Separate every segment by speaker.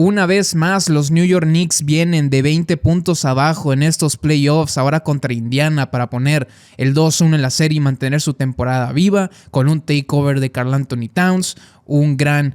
Speaker 1: Una vez más, los New York Knicks vienen de 20 puntos abajo en estos playoffs, ahora contra Indiana, para poner el 2-1 en la serie y mantener su temporada viva, con un takeover de Karl Anthony Towns, un gran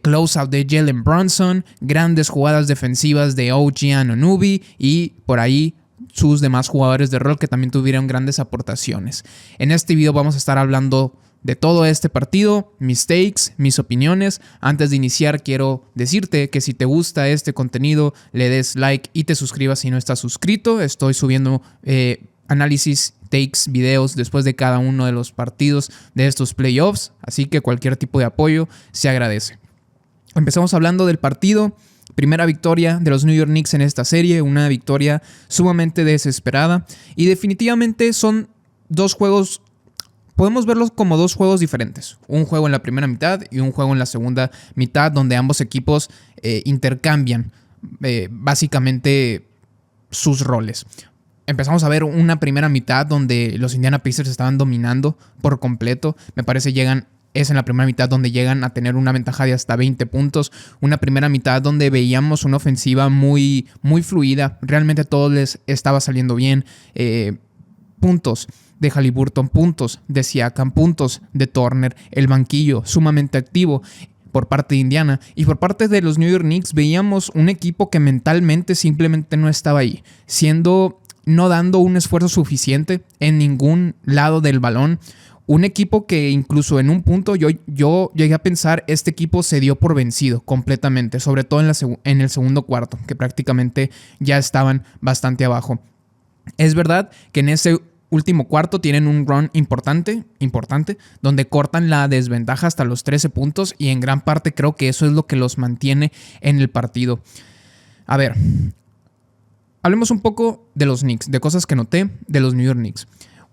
Speaker 1: closeout de Jalen Brunson, grandes jugadas defensivas de OG Anunoby y por ahí sus demás jugadores de rol que también tuvieron grandes aportaciones. En este video vamos a estar hablando de todo este partido, mis takes, mis opiniones. Antes de iniciar quiero decirte que si te gusta este contenido le des like y te suscribas si no estás suscrito. Estoy subiendo análisis, takes, videos después de cada uno de los partidos de estos playoffs, así que cualquier tipo de apoyo se agradece. Empezamos hablando del partido. Primera victoria de los New York Knicks en esta serie, una victoria sumamente desesperada y definitivamente son dos juegos. Podemos verlos como dos juegos diferentes. Un juego en la primera mitad y un juego en la segunda mitad donde ambos equipos intercambian básicamente sus roles. Empezamos a ver una primera mitad donde los Indiana Pacers estaban dominando por completo. Me parece es en la primera mitad donde llegan a tener una ventaja de hasta 20 puntos. Una primera mitad donde veíamos una ofensiva muy, muy fluida. Realmente a todos les estaba saliendo bien. Puntos de Haliburton, puntos de Siakam, puntos de Turner, el banquillo sumamente activo por parte de Indiana. Y por parte de los New York Knicks veíamos un equipo que mentalmente simplemente no estaba ahí, no dando un esfuerzo suficiente en ningún lado del balón. Un equipo que incluso en un punto yo llegué a pensar este equipo se dio por vencido completamente, sobre todo en el segundo cuarto, que prácticamente ya estaban bastante abajo. Es verdad que en ese último cuarto tienen un run importante, donde cortan la desventaja hasta los 13 puntos y en gran parte creo que eso es lo que los mantiene en el partido. A ver, hablemos un poco de los Knicks, de cosas que noté de los New York Knicks.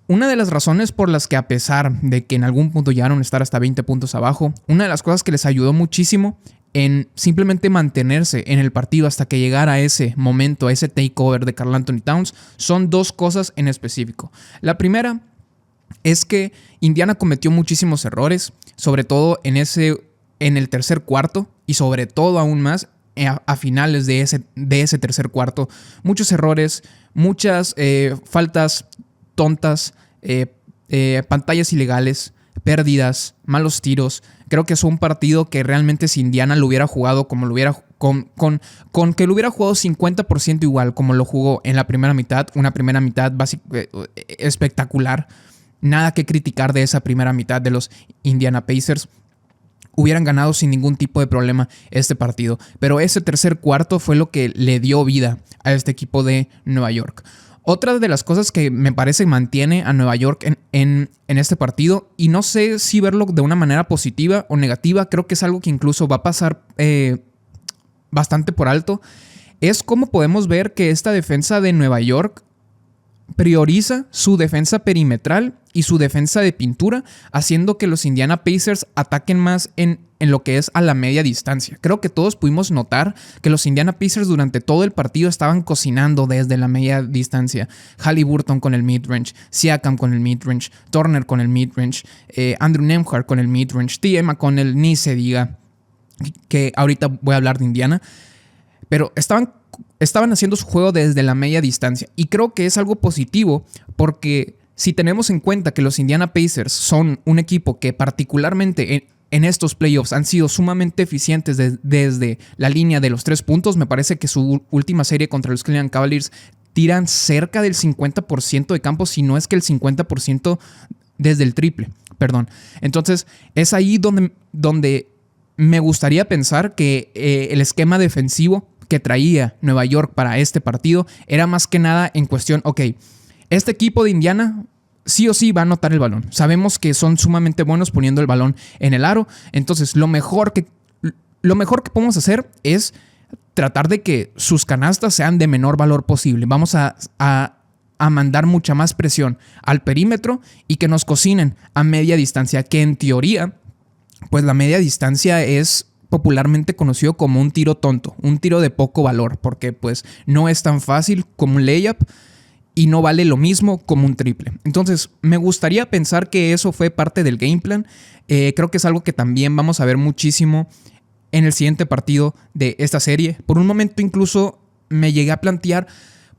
Speaker 1: Una de las razones por las que a pesar de que en algún punto llegaron a estar hasta 20 puntos abajo, una de las cosas que les ayudó muchísimo en simplemente mantenerse en el partido hasta que llegara a ese momento, a ese takeover de Karl Anthony Towns, son dos cosas en específico. La primera es que Indiana cometió muchísimos errores, sobre todo en el tercer cuarto y sobre todo aún más a finales de ese tercer cuarto. Muchos errores, muchas faltas tontas, pantallas ilegales, pérdidas, malos tiros. Creo que es un partido que realmente si Indiana lo hubiera jugado como lo hubiera con que lo hubiera jugado 50% igual como lo jugó en la primera mitad, una primera mitad espectacular. Nada que criticar de esa primera mitad de los Indiana Pacers. Hubieran ganado sin ningún tipo de problema este partido. Pero ese tercer cuarto fue lo que le dio vida a este equipo de Nueva York. Otra de las cosas que me parece mantiene a Nueva York en este partido, y no sé si verlo de una manera positiva o negativa, creo que es algo que incluso va a pasar bastante por alto, es cómo podemos ver que esta defensa de Nueva York prioriza su defensa perimetral y su defensa de pintura, haciendo que los Indiana Pacers ataquen más en lo que es a la media distancia. Creo que todos pudimos notar que los Indiana Pacers durante todo el partido estaban cocinando desde la media distancia. Haliburton con el midrange, Siakam con el midrange, Turner con el midrange, Andrew Nembhard con el midrange, T.M. con el ni se diga, que ahorita voy a hablar de Indiana, pero estaban haciendo su juego desde la media distancia y creo que es algo positivo porque si tenemos en cuenta que los Indiana Pacers son un equipo que particularmente en estos playoffs han sido sumamente eficientes desde la línea de los 3 puntos, me parece que su última serie contra los Cleveland Cavaliers tiran cerca del 50% de campo, si no es que el 50% desde el triple, perdón. Entonces es ahí donde me gustaría pensar que el esquema defensivo que traía Nueva York para este partido era más que nada en cuestión, este equipo de Indiana sí o sí va a anotar el balón. Sabemos que son sumamente buenos poniendo el balón en el aro, entonces lo mejor que podemos hacer es tratar de que sus canastas sean de menor valor posible. Vamos a mandar mucha más presión al perímetro y que nos cocinen a media distancia, que en teoría, pues la media distancia es popularmente conocido como un tiro tonto, un tiro de poco valor, porque pues no es tan fácil como un layup y no vale lo mismo como un triple. Entonces me gustaría pensar que eso fue parte del game plan. Creo que es algo que también vamos a ver muchísimo en el siguiente partido de esta serie. Por un momento incluso me llegué a plantear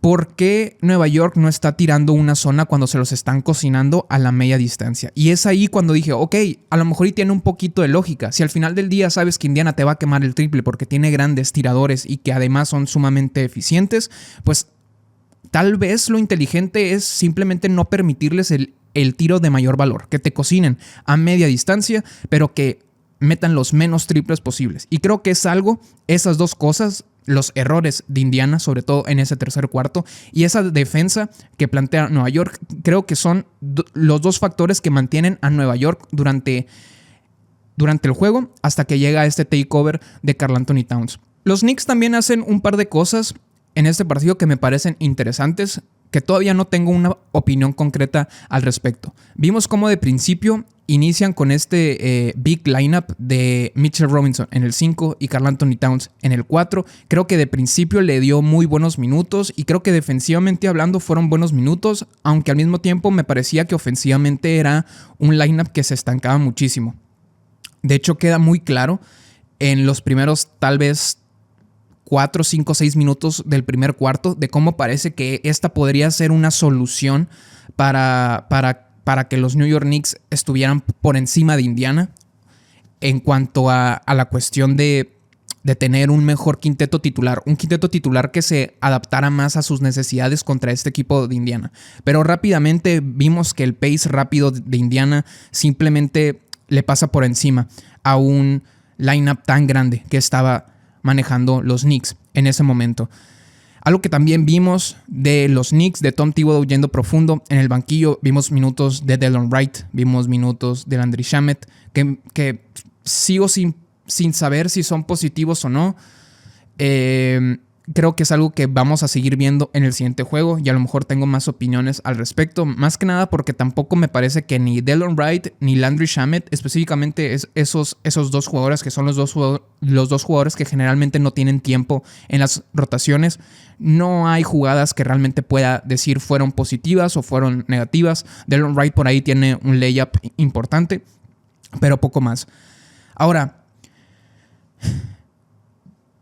Speaker 1: por qué Nueva York no está tirando una zona cuando se los están cocinando a la media distancia. Y es ahí cuando dije, ok, a lo mejor y tiene un poquito de lógica. Si al final del día sabes que Indiana te va a quemar el triple porque tiene grandes tiradores y que además son sumamente eficientes, pues tal vez lo inteligente es simplemente no permitirles el tiro de mayor valor, que te cocinen a media distancia, pero que metan los menos triples posibles. Y creo que es algo, esas dos cosas, los errores de Indiana, sobre todo en ese tercer cuarto, y esa defensa que plantea Nueva York, creo que son los dos factores que mantienen a Nueva York durante el juego hasta que llega este takeover de Karl Anthony Towns. Los Knicks también hacen un par de cosas en este partido que me parecen interesantes, que todavía no tengo una opinión concreta al respecto. Vimos cómo de principio inician con este big lineup de Mitchell Robinson en el 5 y Karl Anthony Towns en el 4. Creo que de principio le dio muy buenos minutos y creo que defensivamente hablando fueron buenos minutos, aunque al mismo tiempo me parecía que ofensivamente era un lineup que se estancaba muchísimo. De hecho, queda muy claro en los primeros tal vez 4, 5, 6 minutos del primer cuarto de cómo parece que esta podría ser una solución para que los New York Knicks estuvieran por encima de Indiana en cuanto a la cuestión de tener un mejor quinteto titular, un quinteto titular que se adaptara más a sus necesidades contra este equipo de Indiana. Pero rápidamente vimos que el pace rápido de Indiana simplemente le pasa por encima a un lineup tan grande que estaba manejando los Knicks en ese momento. Algo que también vimos de los Knicks, de Tom Thibodeau yendo profundo en el banquillo, vimos minutos de Delon Wright, vimos minutos de Landry Shamet, que sigo sin saber si son positivos o no. Creo que es algo que vamos a seguir viendo en el siguiente juego y a lo mejor tengo más opiniones al respecto, más que nada porque tampoco me parece que ni Delon Wright ni Landry Shamet, específicamente esos dos jugadores que son los dos jugadores que generalmente no tienen tiempo en las rotaciones, no hay jugadas que realmente pueda decir fueron positivas o fueron negativas. Delon Wright por ahí tiene un layup importante, pero poco más. Ahora,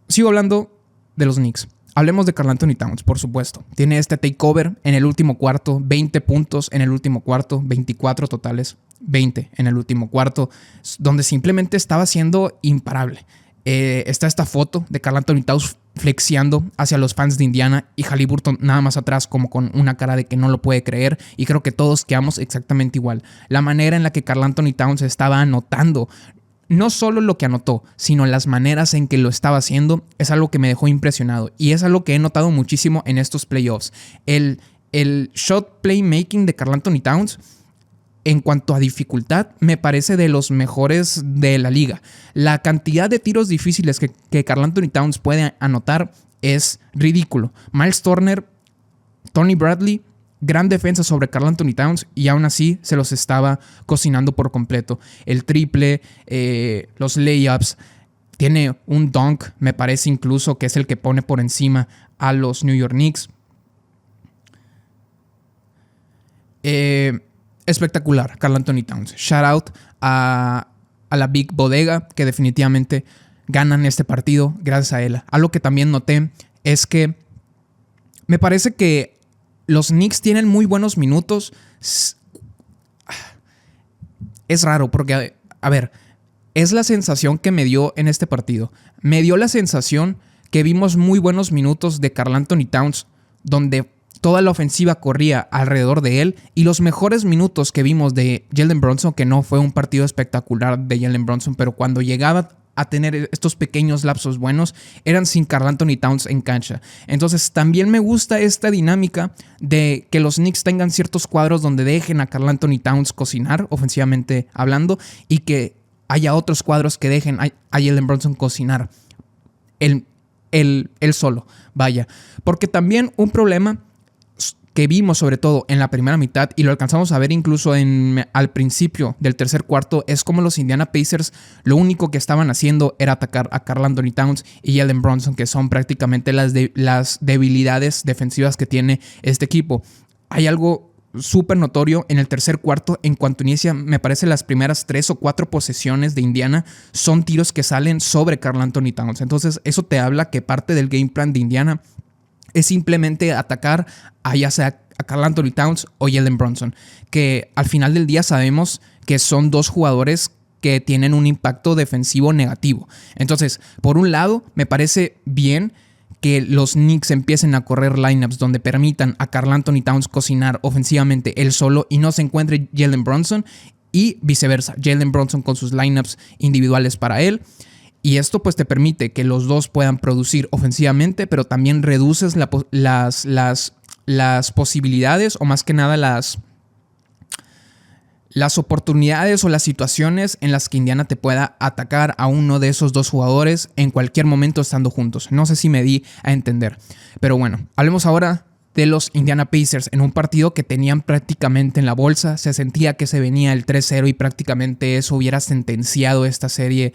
Speaker 1: sigo hablando de los Knicks. Hablemos de Karl Anthony Towns, por supuesto. Tiene este takeover en el último cuarto, 20 puntos en el último cuarto, 24 totales, 20 en el último cuarto, donde simplemente estaba siendo imparable. Está esta foto de Karl Anthony Towns flexiando hacia los fans de Indiana y Haliburton nada más atrás como con una cara de que no lo puede creer, y creo que todos quedamos exactamente igual. La manera en la que Karl Anthony Towns estaba anotando, no solo lo que anotó, sino las maneras en que lo estaba haciendo, es algo que me dejó impresionado. Y es algo que he notado muchísimo en estos playoffs. El shot playmaking de Karl Anthony Towns, en cuanto a dificultad, me parece de los mejores de la liga. La cantidad de tiros difíciles que Karl Anthony Towns puede anotar es ridículo. Miles Turner, Tony Bradley, gran defensa sobre Karl Anthony Towns y aún así se los estaba cocinando por completo. El triple, los layups, tiene un dunk, me parece incluso que es el que pone por encima a los New York Knicks. Espectacular, Karl Anthony Towns. Shout out a la Big Bodega, que definitivamente ganan este partido gracias a él. Algo que también noté es que me parece que los Knicks tienen muy buenos minutos. Es raro porque, a ver, es la sensación que me dio en este partido. Me dio la sensación que vimos muy buenos minutos de Karl Anthony Towns, donde toda la ofensiva corría alrededor de él, y los mejores minutos que vimos de Jalen Brunson, que no fue un partido espectacular de Jalen Brunson, pero cuando llegaba a tener estos pequeños lapsos buenos, eran sin Karl Anthony Towns en cancha. Entonces también me gusta esta dinámica de que los Knicks tengan ciertos cuadros donde dejen a Karl Anthony Towns cocinar, ofensivamente hablando, y que haya otros cuadros que dejen a Jalen Brunson cocinar él solo, vaya. Porque también un problema que vimos sobre todo en la primera mitad, y lo alcanzamos a ver incluso al principio del tercer cuarto, es como los Indiana Pacers lo único que estaban haciendo era atacar a Karl Anthony Towns y Jalen Brunson, que son prácticamente las debilidades defensivas que tiene este equipo. Hay algo súper notorio en el tercer cuarto. En cuanto inicia, me parece las primeras 3 o 4 posesiones de Indiana son tiros que salen sobre Karl Anthony Towns. Entonces eso te habla que parte del game plan de Indiana es simplemente atacar a ya sea a Karl Anthony Towns o Jalen Brunson, que al final del día sabemos que son dos jugadores que tienen un impacto defensivo negativo. Entonces, por un lado, me parece bien que los Knicks empiecen a correr lineups donde permitan a Karl Anthony Towns cocinar ofensivamente él solo y no se encuentre Jalen Brunson, y viceversa, Jalen Brunson con sus lineups individuales para él. Y esto pues te permite que los dos puedan producir ofensivamente, pero también reduces las posibilidades, o más que nada las oportunidades o las situaciones en las que Indiana te pueda atacar a uno de esos dos jugadores en cualquier momento estando juntos. No sé si me di a entender. Pero bueno, hablemos ahora de los Indiana Pacers en un partido que tenían prácticamente en la bolsa. Se sentía que se venía el 3-0 y prácticamente eso hubiera sentenciado esta serie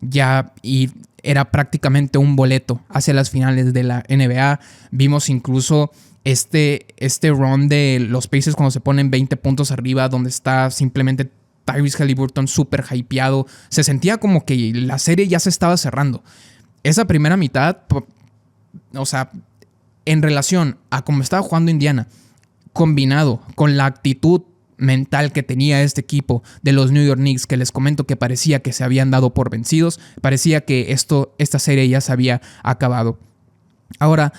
Speaker 1: ya, y era prácticamente un boleto hacia las finales de la NBA. Vimos incluso este run de los Pacers cuando se ponen 20 puntos arriba, donde está simplemente Tyrese Haliburton súper hypeado. Se sentía como que la serie ya se estaba cerrando. Esa primera mitad, o sea, en relación a cómo estaba jugando Indiana, combinado con la actitud mental que tenía este equipo de los New York Knicks, que les comento que parecía que se habían dado por vencidos, parecía que esta serie ya se había acabado. Ahora,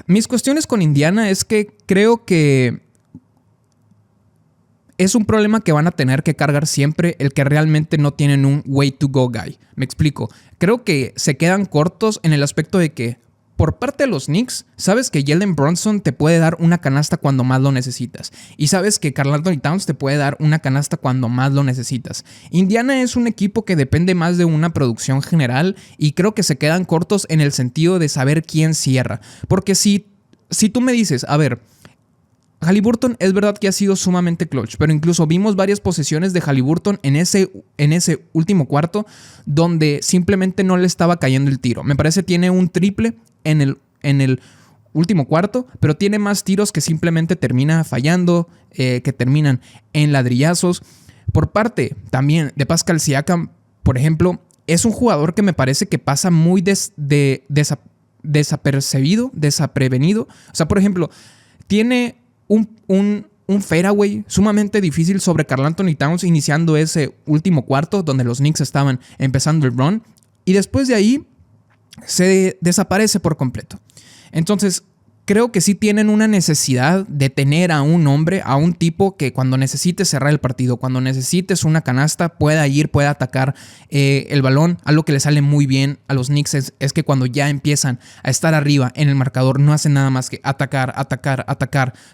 Speaker 1: mis cuestiones con Indiana es que creo que es un problema que van a tener que cargar siempre, el que realmente no tienen un way to go guy. Me explico. Creo que se quedan cortos en el aspecto de que por parte de los Knicks, sabes que Jalen Brunson te puede dar una canasta cuando más lo necesitas. Y sabes que Karl Anthony Towns te puede dar una canasta cuando más lo necesitas. Indiana es un equipo que depende más de una producción general, y creo que se quedan cortos en el sentido de saber quién cierra. Porque si tú me dices, a ver, Haliburton es verdad que ha sido sumamente clutch, pero incluso vimos varias posesiones de Haliburton en ese último cuarto donde simplemente no le estaba cayendo el tiro. Me parece tiene un triple en el último cuarto, pero tiene más tiros que simplemente termina fallando, que terminan en ladrillazos. Por parte también de Pascal Siakam, por ejemplo, es un jugador que me parece que pasa muy desaprevenido. O sea, por ejemplo, tiene un fadeaway sumamente difícil sobre Karl Anthony Towns iniciando ese último cuarto donde los Knicks estaban empezando el run, y después de ahí se desaparece por completo. Entonces, creo que sí tienen una necesidad de tener a un hombre, a un tipo que cuando necesites cerrar el partido, cuando necesites una canasta, pueda atacar el balón. Algo que le sale muy bien a los Knicks es que cuando ya empiezan a estar arriba en el marcador, no hacen nada más que atacar,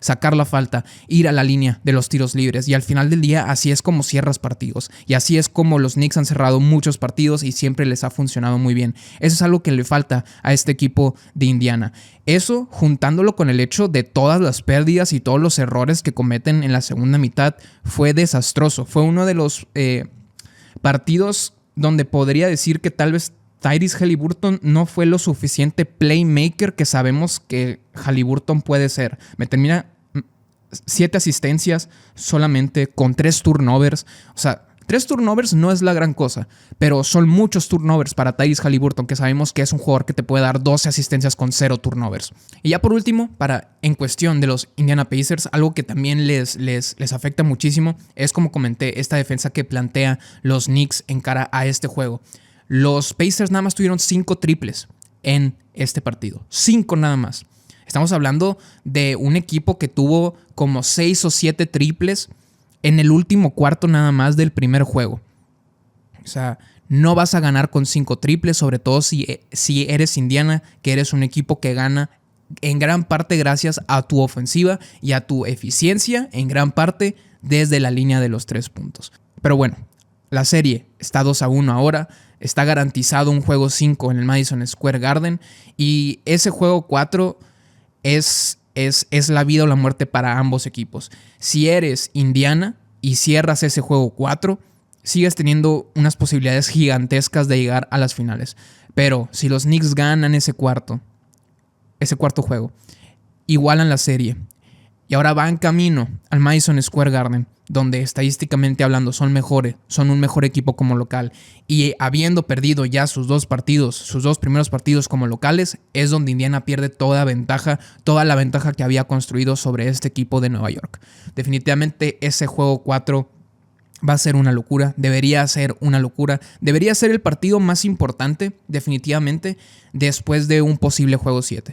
Speaker 1: sacar la falta, ir a la línea de los tiros libres. Y al final del día, así es como cierras partidos. Y así es como los Knicks han cerrado muchos partidos y siempre les ha funcionado muy bien. Eso es algo que le falta a este equipo de Indiana. Eso, juntándolo con el hecho de todas las pérdidas y todos los errores que cometen en la segunda mitad, fue desastroso. Fue uno de los partidos donde podría decir que tal vez Tyrese Haliburton no fue lo suficiente playmaker que sabemos que Haliburton puede ser. Me termina 7 asistencias solamente con 3 turnovers. O sea, 3 turnovers no es la gran cosa, pero son muchos turnovers para Tyrese Haliburton, que sabemos que es un jugador que te puede dar 12 asistencias con 0 turnovers. Y ya por último, en cuestión de los Indiana Pacers, algo que también les afecta muchísimo es, como comenté, esta defensa que plantea los Knicks en cara a este juego. Los Pacers nada más tuvieron 5 triples en este partido. 5 nada más. Estamos hablando de un equipo que tuvo como 6 o 7 triples en el último cuarto nada más del primer juego. O sea, no vas a ganar con 5 triples, sobre todo si eres Indiana, que eres un equipo que gana en gran parte gracias a tu ofensiva y a tu eficiencia, en gran parte desde la línea de los 3 puntos. Pero bueno, la serie está 2-1 ahora. Está garantizado un juego 5 en el Madison Square Garden, y ese juego 4 es la vida o la muerte para ambos equipos. Si eres Indiana y cierras ese juego 4, sigues teniendo unas posibilidades gigantescas de llegar a las finales. Pero si los Knicks ganan ese cuarto juego, igualan la serie Y ahora van camino al Madison Square Garden, donde estadísticamente hablando son mejores, son un mejor equipo como local. Y habiendo perdido ya sus dos primeros partidos como locales, es donde Indiana pierde toda la ventaja que había construido sobre este equipo de Nueva York. Definitivamente ese juego 4 va a ser una locura, debería ser una locura, debería ser el partido más importante definitivamente después de un posible juego 7.